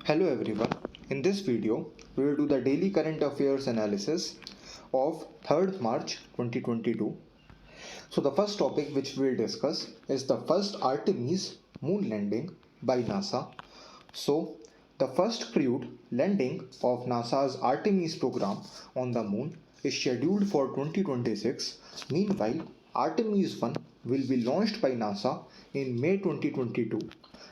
Hello everyone. In this video, we will do the daily current affairs analysis of 3rd March 2022. So the first topic which we will discuss is the first Artemis moon landing by NASA. So the first crewed landing of NASA's Artemis program on the moon is scheduled for 2026. Meanwhile, Artemis 1 will be launched by NASA in May 2022.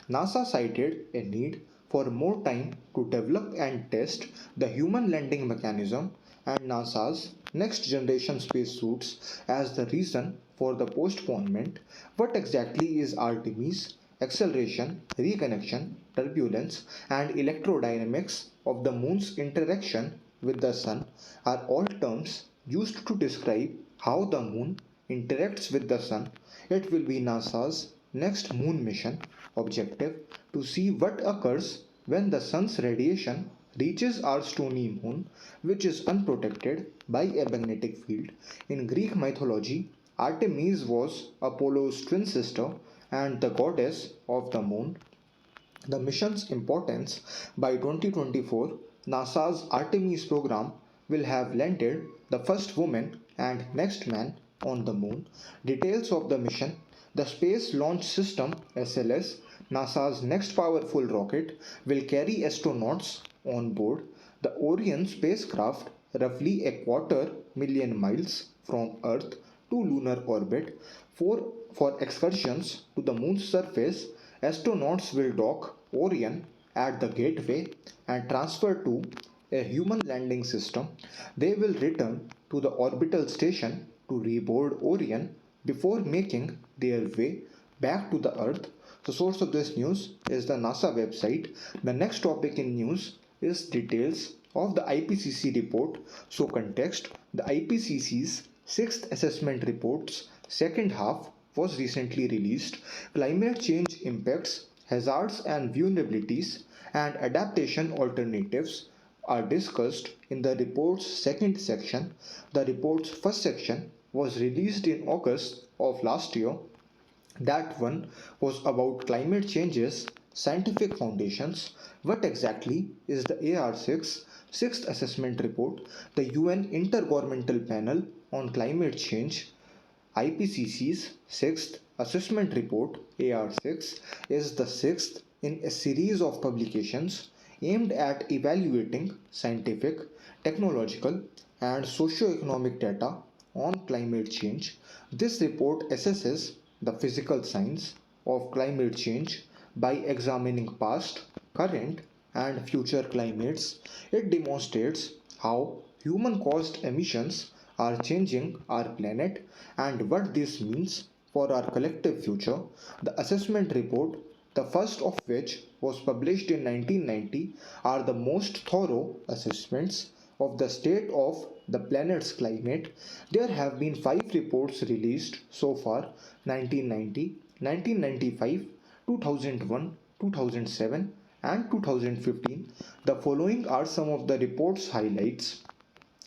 NASA cited a need for more time to develop and test the human landing mechanism and NASA's next generation spacesuits as the reason for the postponement. What exactly is Artemis? Acceleration, reconnection, turbulence, and electrodynamics of the moon's interaction with the sun are all terms used to describe how the moon interacts with the sun. It will be NASA's next moon mission objective to see what occurs when the sun's radiation reaches our stony moon, which is unprotected by a magnetic field. In Greek mythology, Artemis was Apollo's twin sister and the goddess of the moon. The mission's importance: by 2024, NASA's Artemis program will have landed the first woman and next man on the moon. Details of the mission: the Space Launch System (SLS), NASA's next powerful rocket, will carry astronauts on board. The Orion spacecraft, roughly a quarter million miles from Earth to lunar orbit, for excursions to the moon's surface. Astronauts will dock Orion at the gateway and transfer to a human landing system. They will return to the orbital station to reboard Orion before making their way back to the Earth. The source of this news is the NASA website. The next topic in news is details of the IPCC report. So context: the IPCC's 6th assessment report's second half was recently released. Climate change impacts, hazards and vulnerabilities, and adaptation alternatives are discussed in the report's second section. The report's first section was released in August of last year. That one was about climate change's scientific foundations. What exactly is the AR6 sixth assessment report? The UN Intergovernmental Panel on Climate Change, IPCC's sixth assessment report AR6, is the sixth in a series of publications aimed at evaluating scientific, technological, and socio-economic data on climate change. This report assesses the physical science of climate change by examining past, current, and future climates. It demonstrates how human caused emissions are changing our planet and what this means for our collective future. The assessment report, the first of which was published in 1990, are the most thorough assessments of the state of the planet's climate. There have been 5 reports released so far: 1990, 1995, 2001, 2007, and 2015. The following are some of the report's highlights.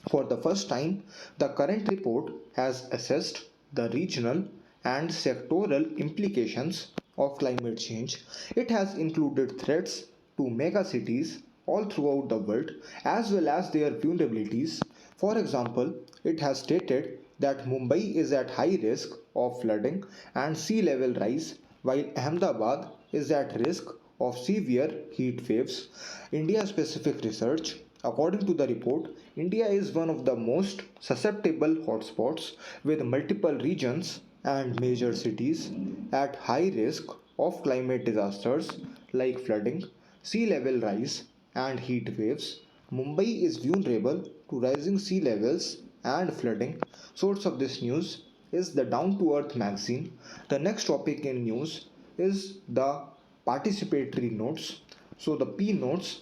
For the first time, the current report has assessed the regional and sectoral implications of climate change. It has included threats to megacities all throughout the world as well as their vulnerabilities. For example, it has stated that Mumbai is at high risk of flooding and sea level rise, while Ahmedabad is at risk of severe heat waves. India specific research: according to the report, India is one of the most susceptible hotspots, with multiple regions and major cities at high risk of climate disasters like flooding, sea level rise, and heat waves. Mumbai is vulnerable to rising sea levels and flooding. Source of this news is the Down to Earth magazine. The next topic in news is the participatory notes. So the P notes,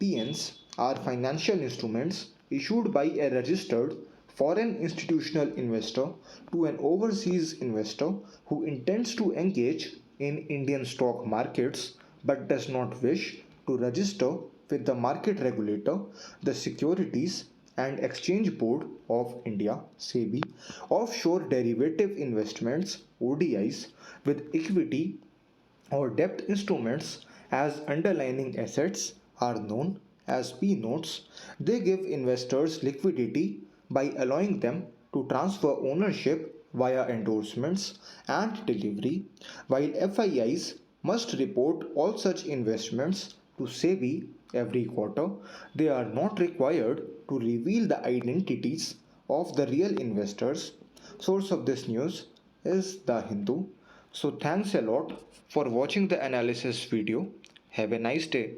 PNs, are financial instruments issued by a registered foreign institutional investor to an overseas investor who intends to engage in Indian stock markets but does not wish to register with the market regulator, the Securities and Exchange Board of India (SEBI). Offshore derivative investments (ODIs) with equity or debt instruments as underlying assets are known as P notes. They give investors liquidity by allowing them to transfer ownership via endorsements and delivery, while FIIs must report all such investments to SEBI every quarter. They are not required to reveal the identities of the real investors. Source of this news is The Hindu. So thanks a lot for watching the analysis video. Have a nice day.